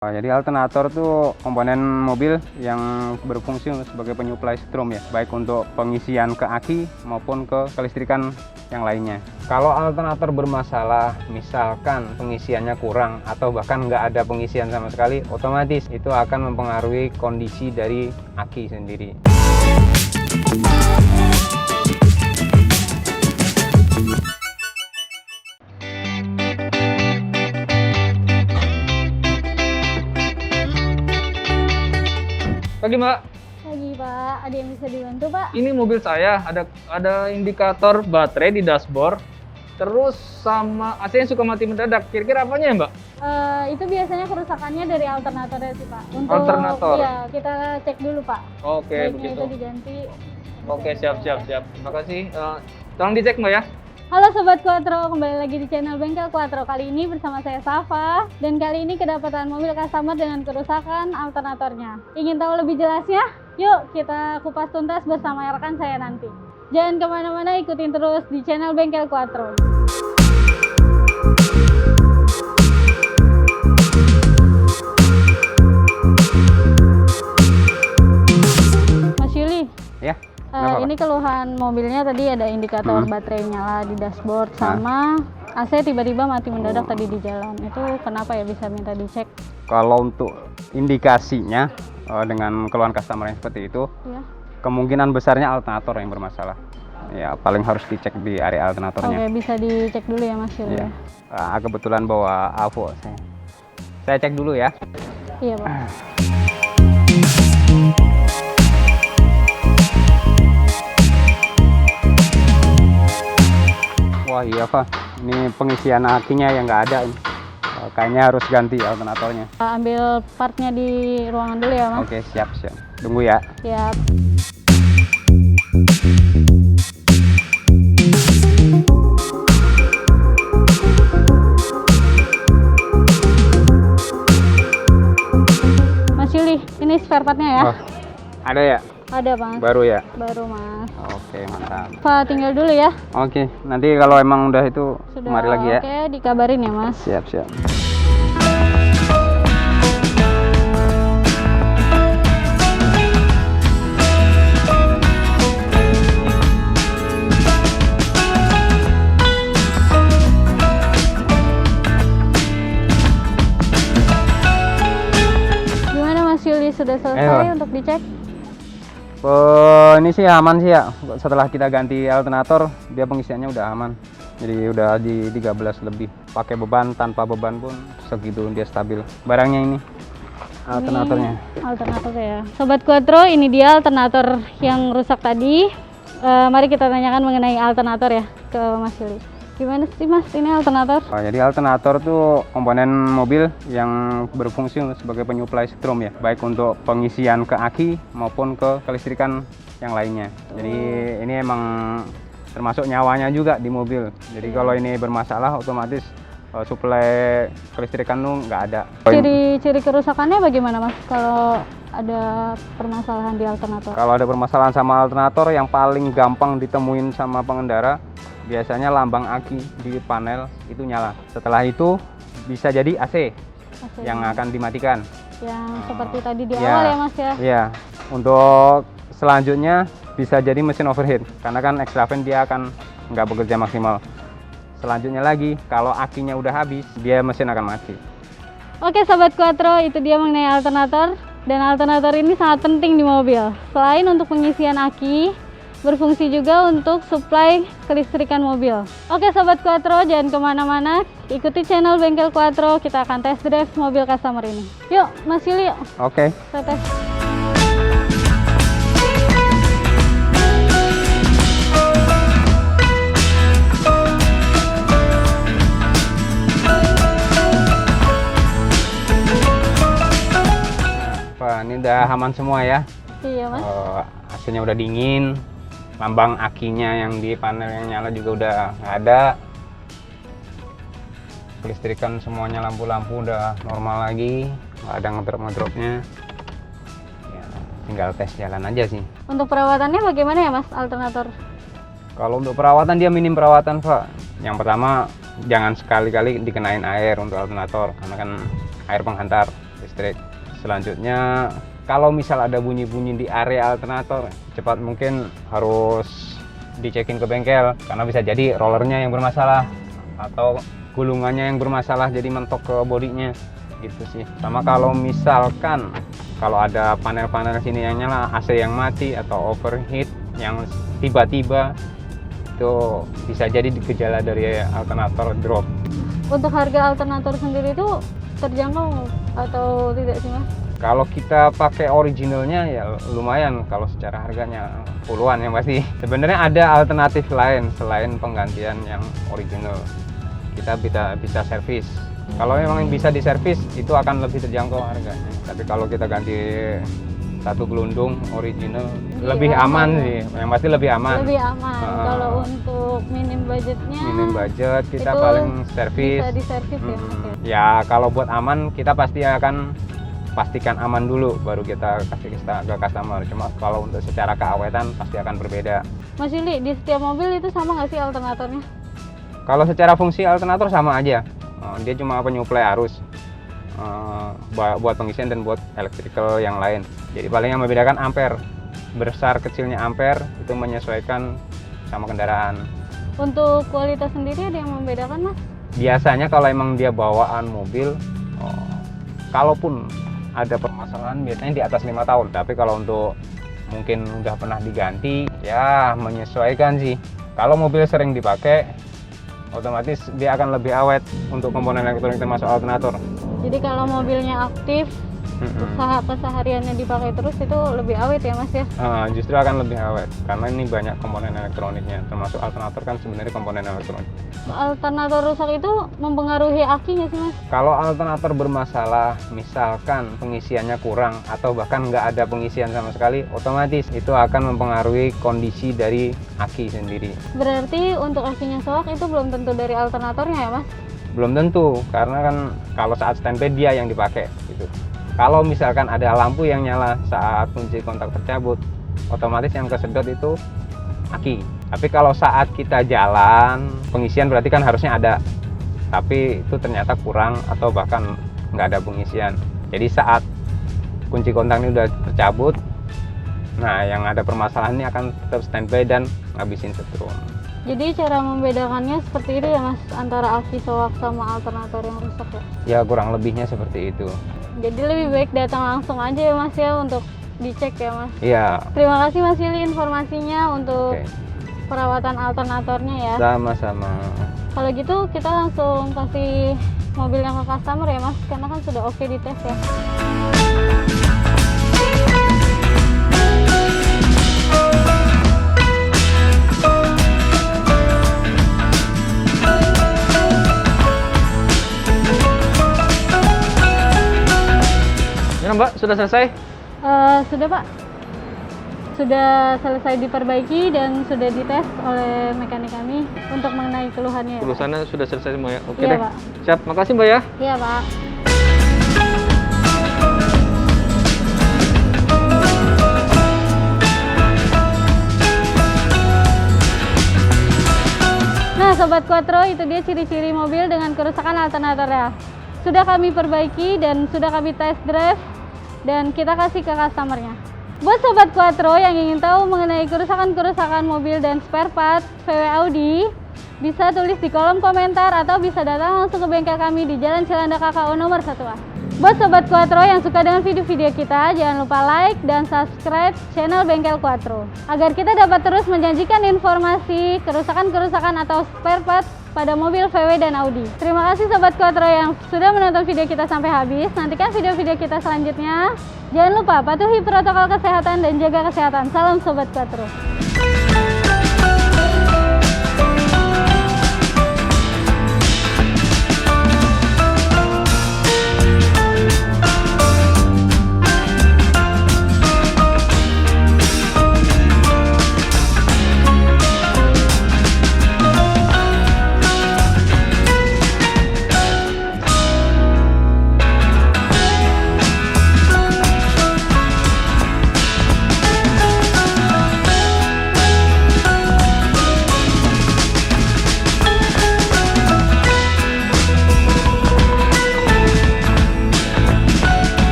Jadi alternator tuh komponen mobil yang berfungsi sebagai penyuplai strom ya, baik untuk pengisian ke aki maupun ke kelistrikan yang lainnya. Kalau alternator bermasalah, misalkan pengisiannya kurang atau bahkan nggak ada pengisian sama sekali, otomatis itu akan mempengaruhi kondisi dari aki sendiri. Pagi Mbak, Pagi Pak, ada yang bisa dibantu Pak? ini mobil saya ada indikator baterai di dashboard, terus sama AC-nya suka mati mendadak. Kira-kira apanya ya Mbak? Itu biasanya kerusakannya dari alternatornya sih Pak. Untuk Alternator. Iya, kita cek dulu Pak. Oke, Baiknya begitu. itu diganti. Oke, siap. Terima kasih. Tolong dicek Mbak ya. Halo Sobat Quattro, kembali lagi di channel Bengkel Quattro. Kali ini bersama saya Safa, dan kali ini kedapatan mobil customer dengan kerusakan alternatornya. Ingin tahu lebih jelasnya? Yuk kita kupas tuntas bersama rekan saya nanti. Jangan kemana-mana, ikutin terus di channel Bengkel Quattro. Mas Yuli, Ya. Kenapa, Pak? ini keluhan mobilnya tadi ada indikator baterai nyala di dashboard sama AC tiba-tiba mati mendadak tadi di jalan. Itu kenapa ya, bisa minta dicek? Kalau untuk indikasinya dengan keluhan customer yang seperti itu, Ya. kemungkinan besarnya alternator yang bermasalah. Ya, paling harus dicek di area alternatornya. Oke, bisa dicek dulu ya Mas Yuli. Ya. Kebetulan bawa AVO saya cek dulu ya. Iya Pak. Wah iya Pak, ini pengisian akinya yang nggak ada ini. Kayaknya harus ganti alternatornya. Ambil partnya di ruangan dulu ya Mas. Oke, siap. Tunggu ya. Siap. Mas Yuli, ini spare partnya ya? Oh, ada ya? Ada Mas. Baru ya? Baru Mas. Oke, mantap. Pak tinggal dulu ya. Oke, nanti kalau emang udah itu Sudah kemari lagi ya. Oke, dikabarin ya Mas. Siap. Gimana Mas Yuli, sudah selesai untuk dicek? Ini sih aman sih ya. Setelah kita ganti alternator, dia pengisiannya udah aman. Jadi udah di 13 lebih. Pakai beban, tanpa beban pun segitu dia stabil. Barangnya ini alternatornya. Ini alternator ya. Sobat Quattro, ini dia alternator yang rusak tadi. Mari kita tanyakan mengenai alternator ya ke Mas Yuli. Gimana sih Mas ini alternator? Jadi alternator tuh komponen mobil yang berfungsi sebagai penyuplai strom ya, baik untuk pengisian ke aki maupun ke kelistrikan yang lainnya. Jadi ini emang termasuk nyawanya juga di mobil. Jadi kalau ini bermasalah otomatis suplai kelistrikan tuh nggak ada. Ciri-ciri kerusakannya bagaimana Mas kalau ada permasalahan di alternator? Kalau ada permasalahan sama alternator, yang paling gampang ditemuin sama pengendara biasanya lambang aki di panel itu nyala. Setelah itu bisa jadi AC yang akan dimatikan. Yang seperti tadi di Ya. awal ya Mas ya? Iya. Untuk selanjutnya bisa jadi mesin overheat karena kan extra fan dia akan nggak bekerja maksimal. Selanjutnya lagi kalau akinya udah habis, dia mesin akan mati. Oke Sobat Quattro, itu dia mengenai alternator. Dan alternator ini sangat penting di mobil. Selain untuk pengisian aki, berfungsi juga untuk suplai kelistrikan mobil. Oke Sobat Quattro, jangan kemana-mana, ikuti channel Bengkel Quattro, kita akan test drive mobil customer ini. Yuk Mas Yuli, yuk Oke. kita tes. Wah, ini udah aman semua ya. Iya Mas. AC-nya udah dingin, lambang akinya yang di panel yang nyala juga udah nggak ada. Kelistrikan semuanya, lampu-lampu udah normal lagi, nggak ada ngedrop-ngedropnya. Ya, tinggal tes jalan aja sih. Untuk perawatannya bagaimana ya Mas alternator? Kalau untuk perawatan dia minim perawatan Pak. Yang pertama jangan sekali-kali dikenain air untuk alternator karena kan air penghantar listrik. listrik. Selanjutnya, kalau misal ada bunyi-bunyi di area alternator, cepat mungkin harus dicekin ke bengkel karena bisa jadi rollernya yang bermasalah atau gulungannya yang bermasalah jadi mentok ke bodinya gitu sih. Sama kalau misalkan kalau ada panel-panel sini yang nyala, AC yang mati atau overheat yang tiba-tiba, itu bisa jadi gejala dari alternator drop. Untuk harga alternator sendiri itu terjangkau atau tidak sih Mas? Kalau kita pakai originalnya ya lumayan, kalau secara harganya puluhan yang pasti. Sebenarnya ada alternatif lain selain penggantian yang original. Kita bisa servis. Kalau memang bisa diservis itu akan lebih terjangkau harganya. Tapi kalau kita ganti satu gelundung original lebih aman sih, yang pasti lebih aman. Lebih aman. Kalau untuk minim budgetnya, Minim budget kita itu paling servis. bisa diservis ya Mas ya? Ya kalau buat aman kita pasti akan pastikan aman dulu baru kita kasih ke customer. Cuma kalau untuk secara keawetan pasti akan berbeda. Mas Yuli, di setiap mobil itu sama nggak sih alternatornya? Kalau secara fungsi alternator sama aja. Dia cuma penyuplai arus buat pengisian dan buat electrical yang lain. Jadi paling yang membedakan ampere. Besar kecilnya ampere itu menyesuaikan sama kendaraan. Untuk kualitas sendiri ada yang membedakan Mas? Biasanya kalau emang dia bawaan mobil, kalaupun ada permasalahan biasanya di atas 5 tahun. Tapi kalau untuk mungkin udah pernah diganti, ya menyesuaikan sih. Kalau mobil sering dipakai, otomatis dia akan lebih awet untuk komponen elektronik termasuk alternator. Jadi kalau mobilnya aktif, kesehariannya dipakai terus itu lebih awet ya Mas ya? Justru akan lebih awet karena ini banyak komponen elektroniknya, termasuk alternator kan sebenarnya komponen elektronik. Alternator rusak itu mempengaruhi akinya sih Mas? Kalau alternator bermasalah, misalkan pengisiannya kurang atau bahkan nggak ada pengisian sama sekali, otomatis itu akan mempengaruhi kondisi dari aki sendiri. Berarti untuk akinya soak itu belum tentu dari alternatornya ya Mas? Belum tentu, karena kan kalau saat standby dia yang dipakai gitu. Kalau misalkan ada lampu yang nyala saat kunci kontak tercabut, otomatis yang kesedot itu aki. Tapi kalau saat kita jalan, pengisian berarti kan harusnya ada. Tapi itu ternyata kurang atau bahkan nggak ada pengisian. Jadi saat kunci kontak ini udah tercabut, nah yang ada permasalahan ini akan tetap standby dan ngabisin setrum. Jadi cara membedakannya seperti itu ya Mas, antara aki soak sama alternator yang rusak ya? Ya kurang lebihnya seperti itu. Jadi lebih baik datang langsung aja ya Mas ya untuk dicek ya Mas? Iya. Terima kasih Mas Yuli informasinya untuk Oke. perawatan alternatornya ya. Sama-sama. Kalau gitu kita langsung kasih mobilnya ke customer ya Mas, karena kan sudah oke dites ya. Ya Mbak, sudah selesai? Sudah Pak, sudah selesai diperbaiki dan sudah dites oleh mekanik kami untuk mengenai keluhannya ya, Pak. Urusannya sudah selesai semua ya? Oke Iya, deh. Pak. Siap, makasih Mbak ya. Iya Pak. Nah Sobat Quattro, itu dia ciri-ciri mobil dengan kerusakan alternatornya. Sudah kami perbaiki dan sudah kami test drive dan kita kasih ke customernya. Buat Sobat Quattro yang ingin tahu mengenai kerusakan-kerusakan mobil dan spare part VW Audi, bisa tulis di kolom komentar atau bisa datang langsung ke bengkel kami di Jalan Cilandak KKO nomor 1A. Buat Sobat Quattro yang suka dengan video-video kita, jangan lupa like dan subscribe channel Bengkel Quattro agar kita dapat terus menjanjikan informasi kerusakan-kerusakan atau spare part pada mobil VW dan Audi. Terima kasih Sobat Quattro yang sudah menonton video kita sampai habis. Nantikan video-video kita selanjutnya. Jangan lupa patuhi protokol kesehatan dan jaga kesehatan. Salam Sobat Quattro.